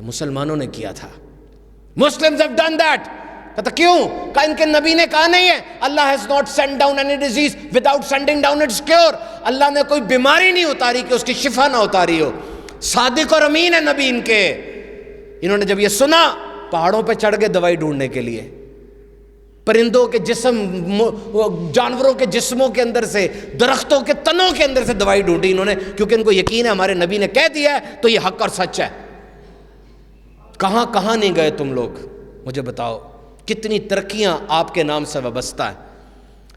تو مسلمانوں نے کیا تھا. Muslims have done that. کہتا کیوں؟ کہ ان کے نبی نے کہا نہیں ہے اللہ has not sent down any disease without sending down its cure. اللہ نے کوئی بیماری نہیں اتاری کہ اس کی شفا نہ اتاری ہو. صادق اور امین ہے نبی ان کے. انہوں نے جب یہ سنا پہاڑوں پہ چڑھ گئے دوائی ڈھونڈنے کے لیے. پرندوں کے جسم، جانوروں کے جسموں کے اندر سے، درختوں کے تنوں کے اندر سے دوائی ڈھونڈی انہوں نے، کیونکہ ان کو یقین ہے ہمارے نبی نے کہہ دیا ہے تو یہ حق اور سچ ہے. کہاں کہاں نہیں گئے تم لوگ، مجھے بتاؤ کتنی ترقیاں آپ کے نام سے وابستہ ہیں.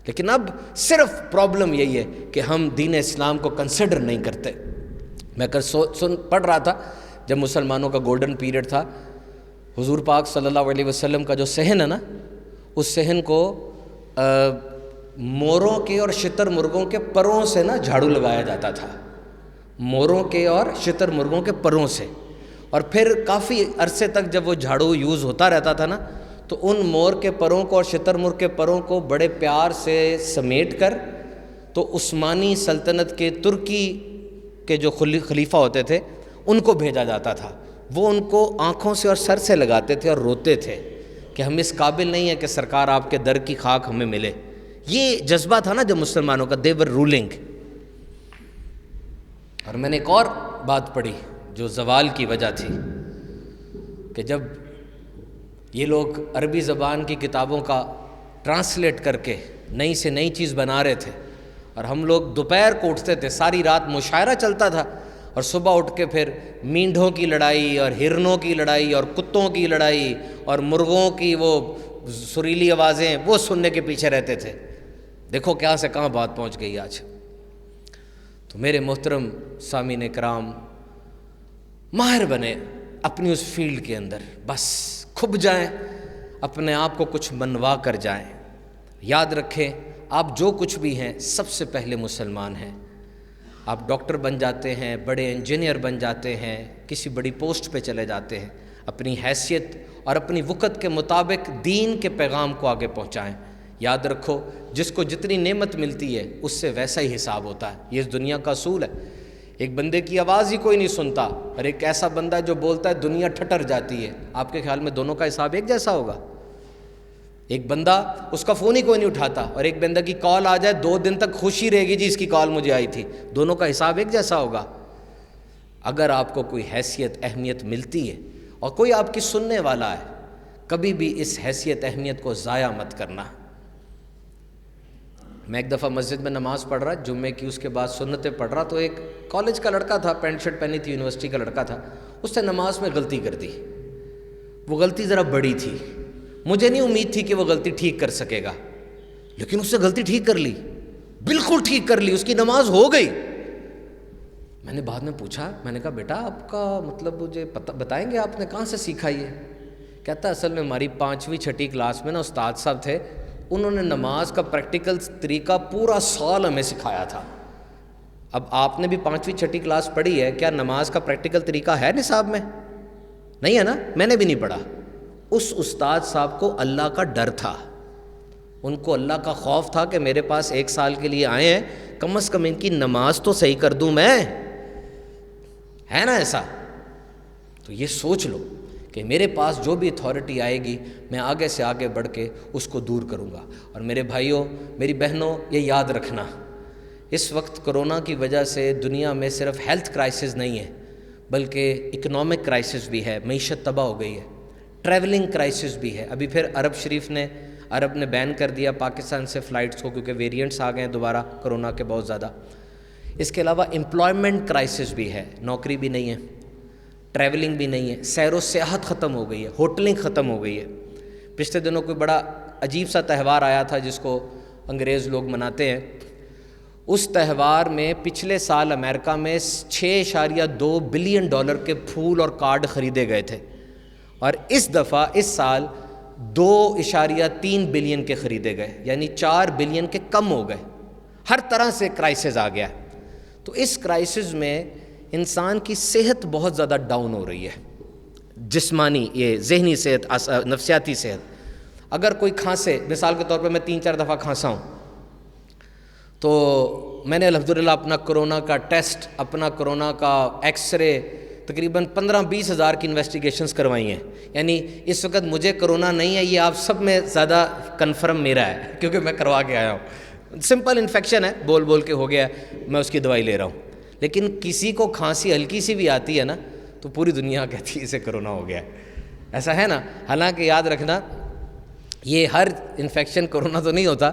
لیکن اب صرف پرابلم یہی ہے کہ ہم دین اسلام کو کنسیڈر نہیں کرتے. میں پڑھ رہا تھا جب مسلمانوں کا گولڈن پیریڈ تھا، حضور پاک صلی اللہ علیہ وسلم کا جو صحن ہے نا، اس صحن کو موروں کے اور شتر مرغوں کے پروں سے نا جھاڑو لگایا جاتا تھا. موروں کے اور شتر مرغوں کے پروں سے. اور پھر کافی عرصے تک جب وہ جھاڑو یوز ہوتا رہتا تھا نا، تو ان مور کے پروں کو اور شتر مرغ کے پروں کو بڑے پیار سے سمیٹ کر تو عثمانی سلطنت کے ترکی کے جو خلیفہ ہوتے تھے ان کو بھیجا جاتا تھا. وہ ان کو آنکھوں سے اور سر سے لگاتے تھے اور روتے تھے کہ ہم اس قابل نہیں ہیں کہ سرکار آپ کے در کی خاک ہمیں ملے. یہ جذبہ تھا نا جب مسلمانوں کا، they were ruling. اور میں نے ایک اور بات پڑھی جو زوال کی وجہ تھی، کہ جب یہ لوگ عربی زبان کی کتابوں کا ٹرانسلیٹ کر کے نئی سے نئی چیز بنا رہے تھے، اور ہم لوگ دوپہر کو اٹھتے تھے، ساری رات مشاعرہ چلتا تھا، اور صبح اٹھ کے پھر مینڈھوں کی لڑائی اور ہرنوں کی لڑائی اور کتوں کی لڑائی اور مرغوں کی وہ سریلی آوازیں وہ سننے کے پیچھے رہتے تھے. دیکھو کہاں سے کہاں بات پہنچ گئی آج. تو میرے محترم سامعین کرام، ماہر بنے اپنی اس فیلڈ کے اندر، بس کھب جائیں، اپنے آپ کو کچھ منوا کر جائیں. یاد رکھیں آپ جو کچھ بھی ہیں سب سے پہلے مسلمان ہیں. آپ ڈاکٹر بن جاتے ہیں، بڑے انجینئر بن جاتے ہیں، کسی بڑی پوسٹ پہ چلے جاتے ہیں، اپنی حیثیت اور اپنی وقت کے مطابق دین کے پیغام کو آگے پہنچائیں. یاد رکھو جس کو جتنی نعمت ملتی ہے اس سے ویسا ہی حساب ہوتا ہے. یہ اس دنیا کا اصول ہے. ایک بندے کی آواز ہی کوئی نہیں سنتا اور ایک ایسا بندہ جو بولتا ہے دنیا ٹھٹر جاتی ہے، آپ کے خیال میں دونوں کا حساب ایک جیسا ہوگا؟ ایک بندہ اس کا فون ہی کوئی نہیں اٹھاتا اور ایک بندہ کی کال آ جائے 2 دن تک خوشی رہے گی جی اس کی کال مجھے آئی تھی، دونوں کا حساب ایک جیسا ہوگا؟ اگر آپ کو کوئی حیثیت اہمیت ملتی ہے اور کوئی آپ کی سننے والا ہے، کبھی بھی اس حیثیت اہمیت کو ضائع مت کرنا. میں ایک دفعہ مسجد میں نماز پڑھ رہا، جمعے کی، اس کے بعد سنتیں پڑھ رہا، تو ایک کالج کا لڑکا تھا، پینٹ شرٹ پہنی تھی، یونیورسٹی کا لڑکا تھا. اس نے نماز میں غلطی کر دی. وہ غلطی ذرا بڑی تھی، مجھے نہیں امید تھی کہ وہ غلطی ٹھیک کر سکے گا، لیکن اس نے غلطی ٹھیک کر لی، بالکل ٹھیک کر لی، اس کی نماز ہو گئی. میں نے بعد میں پوچھا، میں نے کہا بیٹا آپ کا مطلب مجھے بتائیں گے آپ نے کہاں سے سیکھا یہ؟ کہتا اصل میں ہماری 5ویں 6ٹھی کلاس میں نا استاد صاحب تھے، انہوں نے نماز کا پریکٹیکل طریقہ پورا سال ہمیں سکھایا تھا. اب آپ نے بھی 5ویں 6ٹھی کلاس پڑھی ہے، کیا نماز کا پریکٹیکل طریقہ ہے نصاب میں؟ نہیں ہے نا، میں نے بھی نہیں پڑھا. اس استاد صاحب کو اللہ کا ڈر تھا، ان کو اللہ کا خوف تھا کہ میرے پاس 1 سال کے لیے آئے ہیں، کم از کم ان کی نماز تو صحیح کر دوں میں، ہے نا ایسا؟ تو یہ سوچ لو کہ میرے پاس جو بھی اتھارٹی آئے گی میں آگے سے آگے بڑھ کے اس کو دور کروں گا. اور میرے بھائیوں میری بہنوں یہ یاد رکھنا، اس وقت کرونا کی وجہ سے دنیا میں صرف ہیلتھ کرائسس نہیں ہے بلکہ اکنامک کرائسس بھی ہے، معیشت تباہ ہو گئی ہے، ٹریولنگ کرائسس بھی ہے. ابھی پھر عرب نے بین کر دیا پاکستان سے فلائٹس کو کیونکہ ویریئنٹس آ گئے ہیں دوبارہ کرونا کے بہت زیادہ. اس کے علاوہ امپلائمنٹ کرائسس بھی ہے، نوکری بھی نہیں ہے، ٹریولنگ بھی نہیں ہے، سیر و سیاحت ختم ہو گئی ہے، ہوٹلنگ ختم ہو گئی ہے. پچھلے دنوں کوئی بڑا عجیب سا تہوار آیا تھا جس کو انگریز لوگ مناتے ہیں. اس تہوار میں پچھلے سال امریکہ میں $6.2 بلین کے پھول اور کارڈ خریدے گئے تھے، اور اس دفعہ اس سال 2.3 بلین کے خریدے گئے، یعنی 4 بلین کے کم ہو گئے. ہر طرح سے کرائسس آ گیا. تو اس کرائسس میں انسان کی صحت بہت زیادہ ڈاؤن ہو رہی ہے، جسمانی، یہ ذہنی صحت، نفسیاتی صحت. اگر کوئی کھانسے، مثال کے طور پہ میں 3-4 دفعہ کھانسا ہوں، تو میں نے الحمدللہ اپنا کرونا کا ٹیسٹ، اپنا کرونا کا ایکس رے تقریباً 15-20 ہزار کی انویسٹیگیشنز کروائی ہیں. یعنی اس وقت مجھے کرونا نہیں ہے، یہ آپ سب میں زیادہ کنفرم میرا ہے کیونکہ میں کروا کے آیا ہوں. سمپل انفیکشن ہے، بول بول کے ہو گیا ہے، میں اس کی دوائی لے رہا ہوں. لیکن کسی کو کھانسی ہلکی سی بھی آتی ہے نا تو پوری دنیا کہتی ہے اسے کرونا ہو گیا ہے. ایسا ہے نا؟ حالانکہ یاد رکھنا یہ ہر انفیکشن کرونا تو نہیں ہوتا.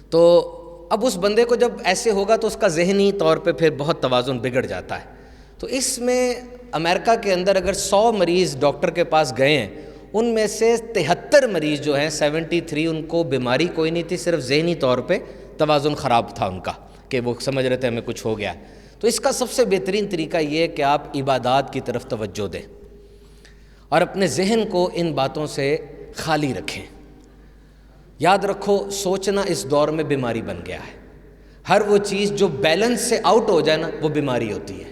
تو اب اس بندے کو جب ایسے ہوگا تو اس کا ذہنی طور پہ پھر بہت توازن بگڑ جاتا ہے. تو اس میں امریکہ کے اندر اگر 100 مریض ڈاکٹر کے پاس گئے ہیں، ان میں سے 73 مریض جو ہیں 73 ان کو بیماری کوئی نہیں تھی، صرف ذہنی طور پہ توازن خراب تھا ان کا، کہ وہ سمجھ رہے تھے ہمیں کچھ ہو گیا. تو اس کا سب سے بہترین طریقہ یہ ہے کہ آپ عبادات کی طرف توجہ دیں اور اپنے ذہن کو ان باتوں سے خالی رکھیں. یاد رکھو سوچنا اس دور میں بیماری بن گیا ہے. ہر وہ چیز جو بیلنس سے آؤٹ ہو جائے نا وہ بیماری ہوتی ہے.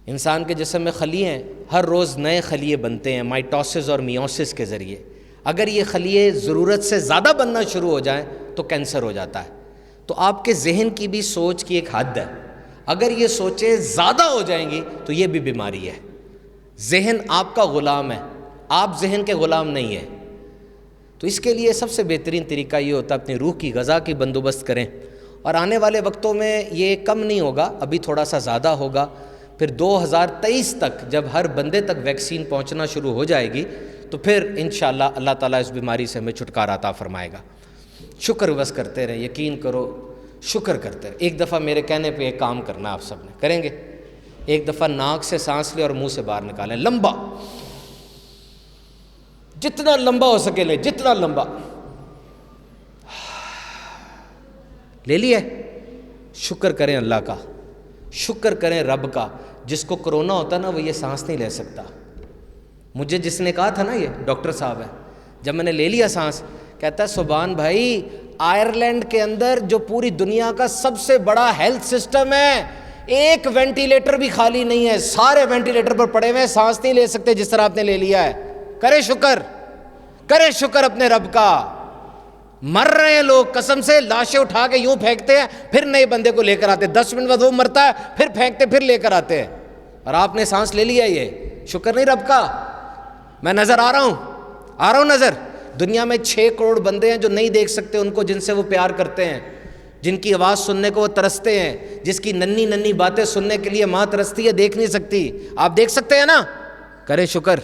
انسان کے جسم میں خلیے ہیں، ہر روز نئے خلیے بنتے ہیں مائٹوسس اور میوسس کے ذریعے. اگر یہ خلیے ضرورت سے زیادہ بننا شروع ہو جائیں تو کینسر ہو جاتا ہے. تو آپ کے ذہن کی بھی سوچ کی ایک حد ہے، اگر یہ سوچیں زیادہ ہو جائیں گی تو یہ بھی بیماری ہے. ذہن آپ کا غلام ہے، آپ ذہن کے غلام نہیں ہیں. تو اس کے لیے سب سے بہترین طریقہ یہ ہوتا ہے اپنی روح کی غذا کی بندوبست کریں. اور آنے والے وقتوں میں یہ کم نہیں ہوگا، ابھی تھوڑا سا زیادہ ہوگا. پھر 2023 تک جب ہر بندے تک ویکسین پہنچنا شروع ہو جائے گی تو پھر انشاءاللہ اللہ تعالیٰ اس بیماری سے ہمیں چھٹکارا عطا فرمائے گا. شکر بس کرتے رہیں، یقین کرو شکر کرتے رہیں. ایک دفعہ میرے کہنے پہ ایک کام کرنا آپ سب نے، کریں گے؟ ایک دفعہ ناک سے سانس لیں اور منہ سے باہر نکالیں لمبا، جتنا لمبا ہو سکے لیں، جتنا لمبا. لے لیے؟ شکر کریں اللہ کا، شکر کریں رب کا. جس کو کرونا ہوتا نا وہ یہ سانس نہیں لے سکتا. مجھے جس نے کہا تھا نا، یہ ڈاکٹر صاحب ہے، جب میں نے لے لیا سانس، کہتا ہے سبحان بھائی، آئرلینڈ کے اندر جو پوری دنیا کا سب سے بڑا ہیلتھ سسٹم ہے، ایک وینٹیلیٹر بھی خالی نہیں ہے، سارے وینٹیلیٹر پر پڑے ہوئے ہیں، سانس نہیں لے سکتے جس طرح آپ نے لے لیا ہے. کرے شکر، کرے شکر اپنے رب کا. مر رہے ہیں لوگ، قسم سے لاشیں اٹھا کے یوں پھینکتے ہیں، پھر نئے بندے کو لے کر آتے، 10 منٹ بعد وہ مرتا ہے، پھر پھینکتے، پھر لے کر آتے ہیں. اور آپ نے سانس لے لیا. یہ شکر نہیں رب کا؟ میں نظر آ رہا ہوں نظر. دنیا میں 6 کروڑ بندے ہیں جو نہیں دیکھ سکتے ان کو، جن سے وہ پیار کرتے ہیں، جن کی آواز سننے کو وہ ترستے ہیں، جس کی ننھی ننھی باتیں سننے کے لیے ماں ترستی ہے، دیکھ نہیں سکتی. آپ دیکھ سکتے ہیں نا؟ کرے شکر.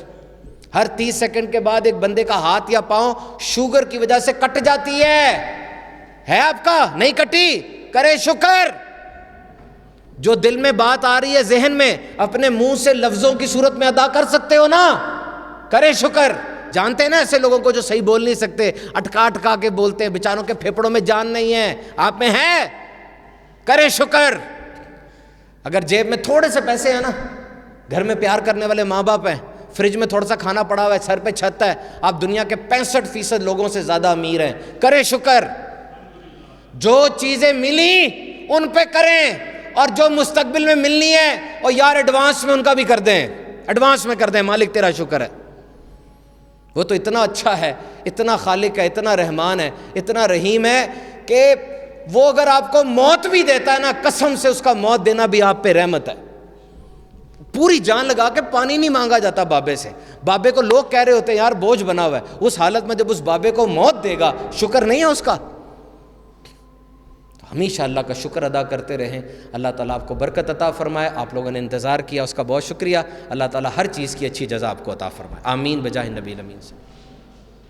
ہر 30 سیکنڈ کے بعد ایک بندے کا ہاتھ یا پاؤں شوگر کی وجہ سے کٹ جاتی ہے آپ کا؟ نہیں کٹی. کرے شکر. جو دل میں بات آ رہی ہے ذہن میں، اپنے منہ سے لفظوں کی صورت میں ادا کر سکتے ہو نا؟ کرے شکر. جانتے ہیں نا ایسے لوگوں کو جو صحیح بول نہیں سکتے، اٹکا اٹکا کے بولتے ہیں، بیچاروں کے پھیپڑوں میں جان نہیں ہے، آپ میں ہے. کرے شکر. اگر جیب میں تھوڑے سے پیسے ہیں نا، گھر میں پیار کرنے والے ماں باپ ہیں، فریج میں تھوڑا سا کھانا پڑا ہوا ہے، سر پہ چھت ہے، آپ دنیا کے 65% لوگوں سے زیادہ امیر ہیں. کرے شکر. جو چیزیں ملی ان پہ کریں، اور جو مستقبل میں ملنی ہے اور یار ایڈوانس میں ان کا بھی کر دیں، ایڈوانس میں کر دیں. مالک تیرا شکر ہے، وہ تو اتنا اچھا ہے، اتنا خالق ہے، اتنا رحمان ہے، اتنا رحیم ہے کہ وہ اگر آپ کو موت بھی دیتا ہے نا، قسم سے اس کا موت دینا بھی آپ پہ رحمت ہے. پوری جان لگا کے پانی نہیں مانگا جاتا بابے سے. بابے کو لوگ کہہ رہے ہوتے ہیں یار بوجھ بنا ہوا ہے، اس حالت میں جب اس بابے کو موت دے گا، شکر نہیں ہے اس کا؟ ہمیشہ اللہ کا شکر ادا کرتے رہیں. اللہ تعالیٰ آپ کو برکت عطا فرمائے. آپ لوگوں نے انتظار کیا، اس کا بہت شکریہ. اللہ تعالیٰ ہر چیز کی اچھی جزا آپ کو عطا فرمائے. آمین بجاہ نبی الامین سے.